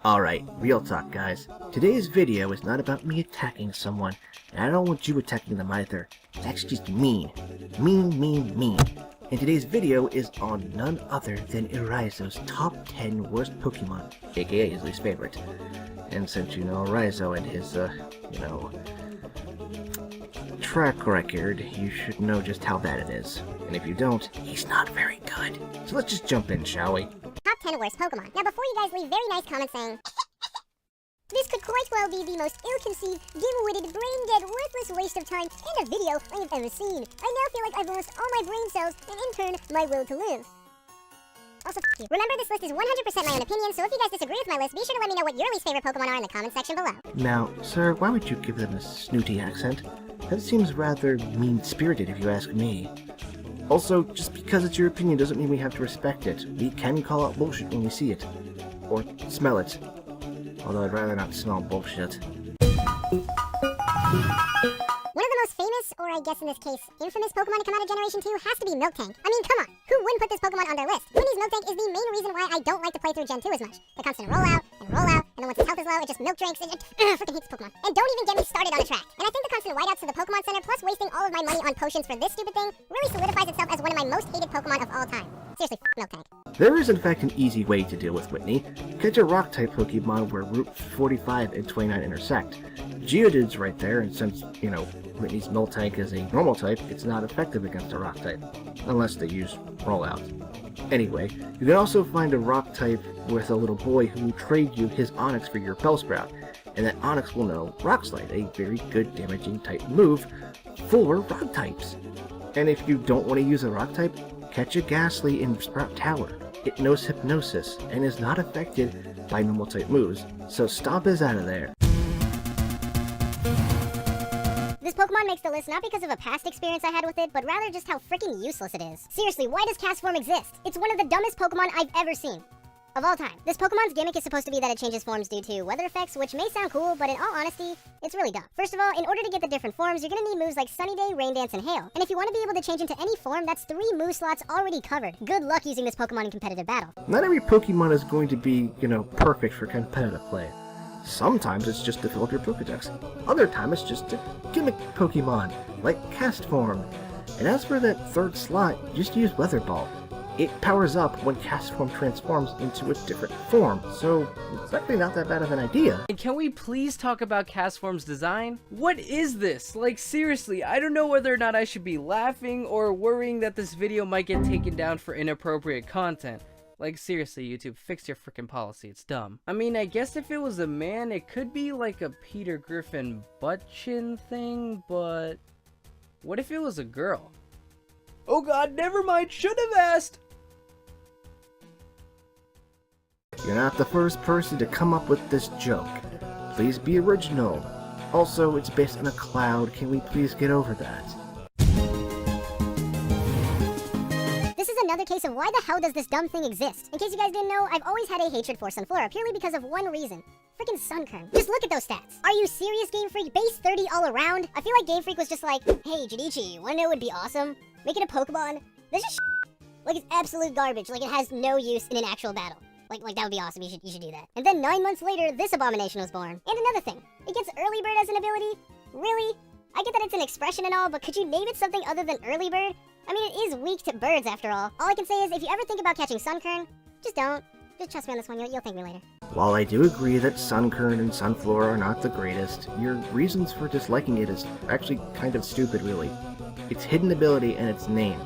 Alright, real talk guys. Today's video is not about me attacking someone, and I don't want you attacking them either. That's just mean. Mean. And today's video is on none other than Eryizo's top 10 worst Pokemon, aka his least favorite. And since you know Eryizo and his, track record, you should know just how bad it is. And if you don't, he's not very good. So let's just jump in, shall we? Top 10 worst Pokemon. Now before you guys leave very nice comments saying, this could quite well be the most ill-conceived, dim-witted, brain-dead, worthless waste of time and a video I have ever seen. I now feel like I've lost all my brain cells and in turn, my will to live. Also, f*** you. Remember, this list is 100% my own opinion, so if you guys disagree with my list, be sure to let me know what your least favorite Pokemon are in the comment section below. Now, sir, why would you give them a snooty accent? That seems rather mean-spirited if you ask me. Also, just because it's your opinion doesn't mean we have to respect it. We can call out bullshit when we see it. Or smell it. Although I'd rather not smell bullshit. One of the most famous, or I guess in this case, infamous Pokemon to come out of Generation 2 has to be Miltank. I mean, come on, who wouldn't put this Pokemon on their list? Whitney's Miltank is the main reason why I don't like to play through Gen 2 as much. The constant roll out, and then once its health is low, it just milk drinks, and freaking hates Pokemon. And don't even get me started on the track. And I think the constant whiteouts to the Pokemon Center, plus wasting all of my money on potions for this stupid thing, really solidifies itself as one of my most hated Pokemon of all time. Seriously, Miltank. There is in fact an easy way to deal with Whitney. Catch a Rock-type Pokemon where Route 45 and 29 intersect. Geodude's right there, and since, Whitney's Miltank is a normal type, it's not effective against a Rock-type. Unless they use Rollout. Anyway, you can also find a Rock-type with a little boy who will trade you his Onix for your Bellsprout, and that Onix will know Rock Slide, a very good damaging type move for Rock types. And if you don't want to use a Rock type, catch a Ghastly in Sprout Tower. It knows Hypnosis, and is not affected by normal type moves, so Stomp is out of there. This Pokemon makes the list not because of a past experience I had with it, but rather just how freaking useless it is. Seriously, why does Cast Form exist? It's one of the dumbest Pokemon I've ever seen. Of all time. This Pokemon's gimmick is supposed to be that it changes forms due to weather effects, which may sound cool, but in all honesty, it's really dumb. First of all, in order to get the different forms, you're gonna need moves like Sunny Day, Rain Dance, and Hail. And if you want to be able to change into any form, that's 3 move slots already covered. Good luck using this Pokemon in competitive battle. Not every Pokemon is going to be, perfect for competitive play. Sometimes it's just to fill up your Pokedex. Other time it's just a gimmick Pokemon, like Cast Form. And as for that third slot, just use Weather Ball. It powers up when Cast Form transforms into a different form, so it's actually not that bad of an idea. And can we please talk about Cast Form's design? What is this? Like seriously, I don't know whether or not I should be laughing or worrying that this video might get taken down for inappropriate content. Like seriously, YouTube, fix your freaking policy, it's dumb. I mean, I guess if it was a man, it could be like a Peter Griffin butt chin thing, but what if it was a girl? Oh god, never mind, should have asked! You're not the first person to come up with this joke. Please be original. Also, it's based on a cloud. Can we please get over that? This is another case of why the hell does this dumb thing exist? In case you guys didn't know, I've always had a hatred for Sunflora purely because of one reason. Freaking Sunkern. Just look at those stats. Are you serious, Game Freak? Base 30 all around? I feel like Game Freak was just like, hey, Junichi, wanna know what would be awesome? Make it a Pokemon. This is like it's absolute garbage. Like it has no use in an actual battle. Like that would be awesome, you should do that. And then 9 months later, this abomination was born. And another thing, it gets Early Bird as an ability? Really? I get that it's an expression and all, but could you name it something other than Early Bird? I mean, it is weak to birds after all. All I can say is, if you ever think about catching Sunkern, just don't. Just trust me on this one, you'll thank me later. While I do agree that Sunkern and Sunflora are not the greatest, your reasons for disliking it is actually kind of stupid, really. Its hidden ability and its name.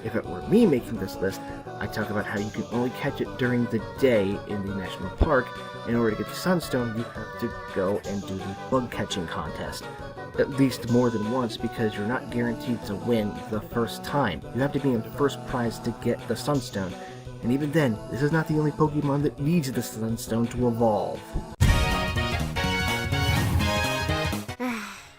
If it were me making this list, I'd talk about how you can only catch it during the day in the national park. In order to get the Sunstone, you have to go and do the bug catching contest. At least more than once, because you're not guaranteed to win the first time. You have to be in first prize to get the Sunstone. And even then, this is not the only Pokemon that needs the Sunstone to evolve.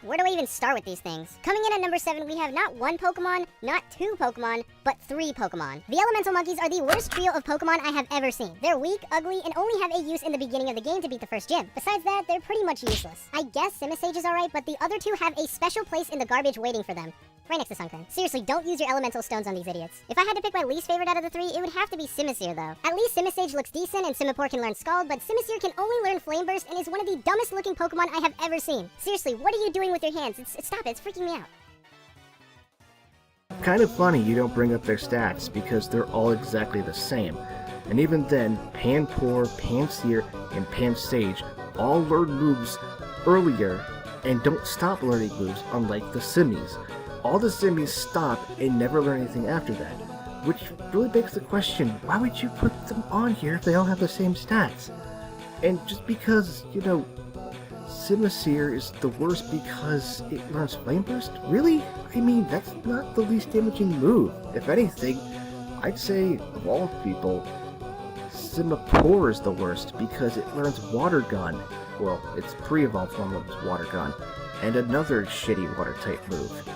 Where do I even start with these things? Coming in at number 7, we have not 1 Pokemon, not 2 Pokemon, but 3 Pokemon. The Elemental Monkeys are the worst trio of Pokemon I have ever seen. They're weak, ugly, and only have a use in the beginning of the game to beat the first gym. Besides that, they're pretty much useless. I guess Simisage is alright, but the other 2 have a special place in the garbage waiting for them. Right next to Sunkern. Seriously, don't use your elemental stones on these idiots. If I had to pick my least favorite out of the three, it would have to be Simisear though. At least Simisage looks decent and Simipour can learn Scald, but Simisear can only learn Flame Burst and is one of the dumbest looking Pokemon I have ever seen. Seriously, what are you doing with your hands? Stop it, it's freaking me out. Kind of funny you don't bring up their stats because they're all exactly the same. And even then, Panpour, Pansear, and Pansage all learn moves earlier and don't stop learning moves, unlike the Simmies. All the Simmies stop and never learn anything after that, which really begs the question, why would you put them on here if they all have the same stats? And just because, Simisear is the worst because it learns Flame Burst? Really? I mean, that's not the least damaging move. If anything, I'd say, of all people, Simipour is the worst because it learns Water Gun. Well, its pre-evolved form of Water Gun, and another shitty Water-type move.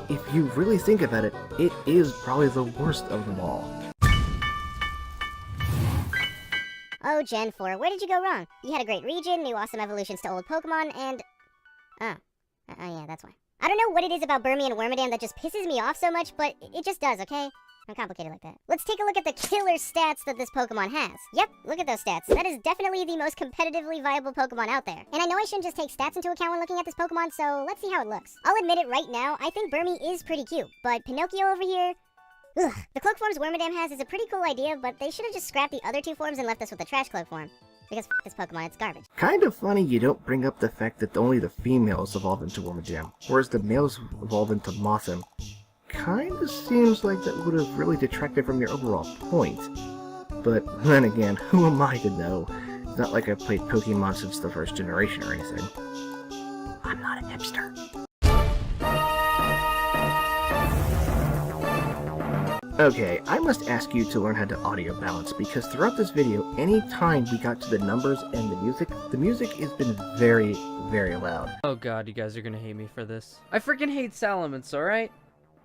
If you really think about it, it is probably the worst of them all. Oh, Gen 4, where did you go wrong? You had a great region, new awesome evolutions to old Pokemon, and... Oh, yeah, that's why. I don't know what it is about Burmy and Wormadam that just pisses me off so much, but it just does, okay? I'm complicated like that. Let's take a look at the killer stats that this Pokemon has. Yep, look at those stats. That is definitely the most competitively viable Pokemon out there. And I know I shouldn't just take stats into account when looking at this Pokemon, so let's see how it looks. I'll admit it right now, I think Burmy is pretty cute, but Pinocchio over here... Ugh. The cloak forms Wormadam has is a pretty cool idea, but they should have just scrapped the other two forms and left us with the trash cloak form. Because this Pokemon, it's garbage. Kind of funny you don't bring up the fact that only the females evolve into Wormadam, whereas the males evolve into Mothim. Kinda seems like that would have really detracted from your overall point. But then again, who am I to know? It's not like I've played Pokemon since the first generation or anything. I'm not a hipster. Okay, I must ask you to learn how to audio balance, because throughout this video, any time we got to the numbers and the music has been very, very loud. Oh god, you guys are gonna hate me for this. I freaking hate Salamence, alright?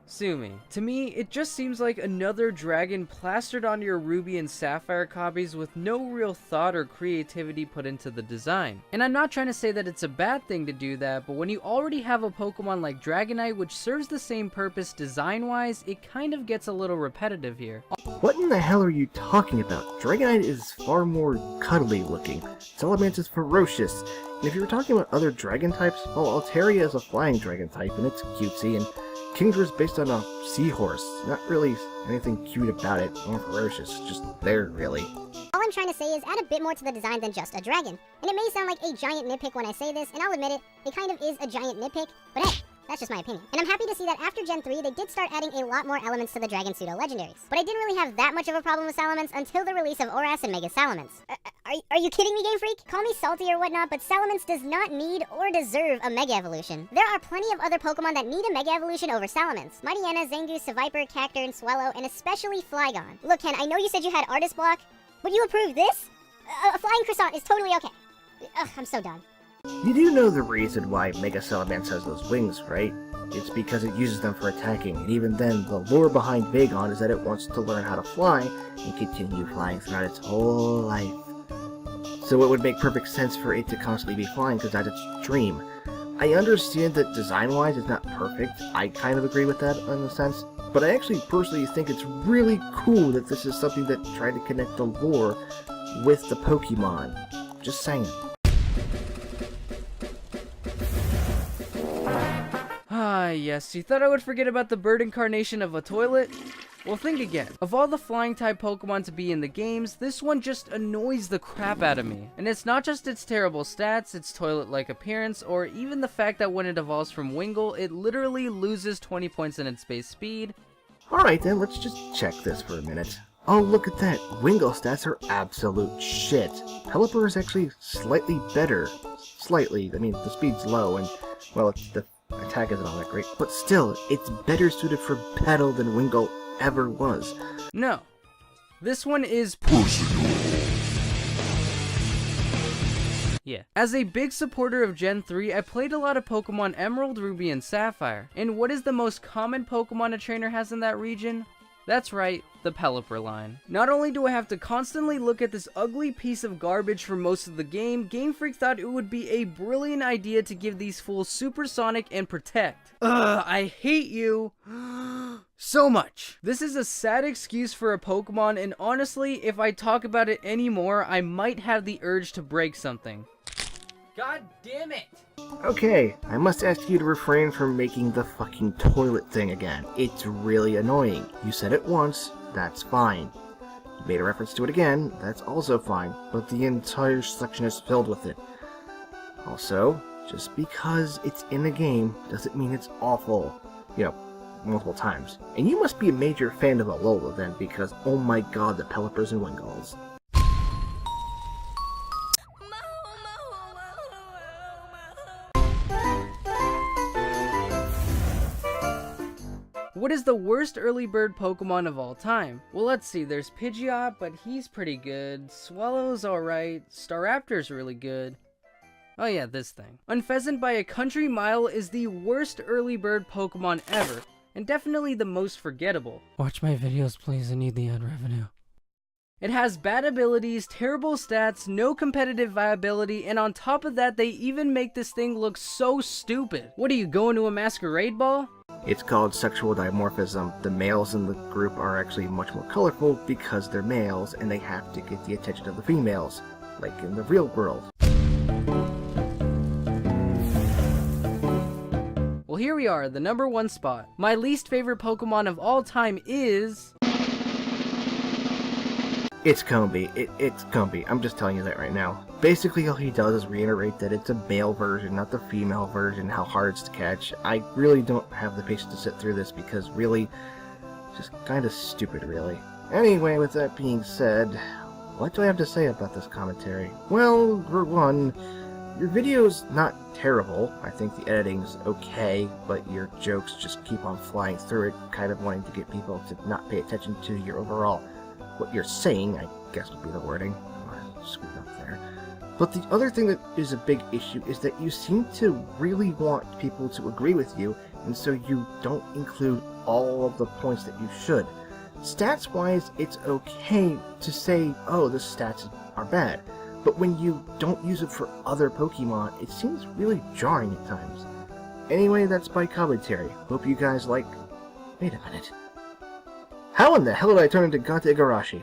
Sue me. To me, it just seems like another dragon plastered onto your Ruby and Sapphire copies with no real thought or creativity put into the design. And I'm not trying to say that it's a bad thing to do that, but when you already have a Pokemon like Dragonite which serves the same purpose design-wise, it kind of gets a little repetitive here. What in the hell are you talking about? Dragonite is far more cuddly looking. Salamence is ferocious. And if you were talking about other dragon types, well, Altaria is a flying dragon type and it's cutesy, and Kingdra is based on a seahorse. Not really anything cute about it, or ferocious, just there, really. All I'm trying to say is add a bit more to the design than just a dragon. And it may sound like a giant nitpick when I say this, and I'll admit it, it kind of is a giant nitpick, but hey, that's just my opinion. And I'm happy to see that after Gen 3, they did start adding a lot more elements to the Dragon Pseudo-Legendaries. But I didn't really have that much of a problem with Salamence until the release of Oras and Mega Salamence. Are you kidding me, Game Freak? Call me salty or whatnot, but Salamence does not need or deserve a Mega Evolution. There are plenty of other Pokemon that need a Mega Evolution over Salamence. Mightyena, Zangoose, Seviper, Cacturne, Swellow, and especially Flygon. Look, Ken, I know you said you had Artist Block, but you approve this? A Flying Croissant is totally okay. Ugh, I'm so done. You do know the reason why Mega Salamence has those wings, right? It's because it uses them for attacking, and even then, the lore behind Vagon is that it wants to learn how to fly and continue flying throughout its whole life. So it would make perfect sense for it to constantly be flying because that's its dream. I understand that design-wise it's not perfect, I kind of agree with that in a sense, but I actually personally think it's really cool that this is something that tried to connect the lore with the Pokemon. Just saying. Ah, yes, you thought I would forget about the bird incarnation of a toilet? Well, think again. Of all the flying-type Pokemon to be in the games, this one just annoys the crap out of me. And it's not just its terrible stats, its toilet-like appearance, or even the fact that when it evolves from Wingull, it literally loses 20 points in its base speed. Alright then, let's just check this for a minute. Oh, look at that. Wingull stats are absolute shit. Pelipper is actually slightly better. Slightly. I mean, the speed's low, and, well, the attack isn't all that great. But still, it's better suited for battle than Wingull ever was. No. This one is personal. Yeah. As a big supporter of Gen 3, I played a lot of Pokemon Emerald, Ruby, and Sapphire. And what is the most common Pokemon a trainer has in that region? That's right, the Pelipper line. Not only do I have to constantly look at this ugly piece of garbage for most of the game, Game Freak thought it would be a brilliant idea to give these fools Supersonic and Protect. Ugh, I hate you so much. This is a sad excuse for a Pokemon, and honestly, if I talk about it anymore, I might have the urge to break something. God damn it! Okay, I must ask you to refrain from making the fucking toilet thing again. It's really annoying. You said it once, that's fine. You made a reference to it again, that's also fine, but the entire section is filled with it. Also, just because it's in the game doesn't mean it's awful. You know, multiple times. And you must be a major fan of Alola then, because oh my god, the Pelippers and Wingulls. What is the worst early bird Pokemon of all time? Well, let's see, there's Pidgeot, but he's pretty good. Swallow's alright. Staraptor's really good. Oh yeah, this thing. Unpheasant by a country mile is the worst early bird Pokemon ever, and definitely the most forgettable. Watch my videos, please. I need the ad revenue. It has bad abilities, terrible stats, no competitive viability, and on top of that, they even make this thing look so stupid. What are you, going to a masquerade ball? It's called sexual dimorphism. The males in the group are actually much more colorful because they're males and they have to get the attention of the females, like in the real world. Well, here we are, the number 1 spot. My least favorite Pokemon of all time is... It's Combi. It's Combi. I'm just telling you that right now. Basically, all he does is reiterate that it's a male version, not the female version, how hard it's to catch. I really don't have the patience to sit through this because really, just kind of stupid, really. Anyway, with that being said, what do I have to say about this commentary? Well, for one, your video's not terrible. I think the editing's okay, but your jokes just keep on flying through it, kind of wanting to get people to not pay attention to your overall what you're saying, I guess would be the wording. I screwed up there. But the other thing that is a big issue is that you seem to really want people to agree with you, and so you don't include all of the points that you should. Stats-wise, it's okay to say, oh, the stats are bad, but when you don't use it for other Pokemon, it seems really jarring at times. Anyway, that's my commentary. Hope you guys like... Wait a minute. How in the hell did I turn into Gata Igarashi?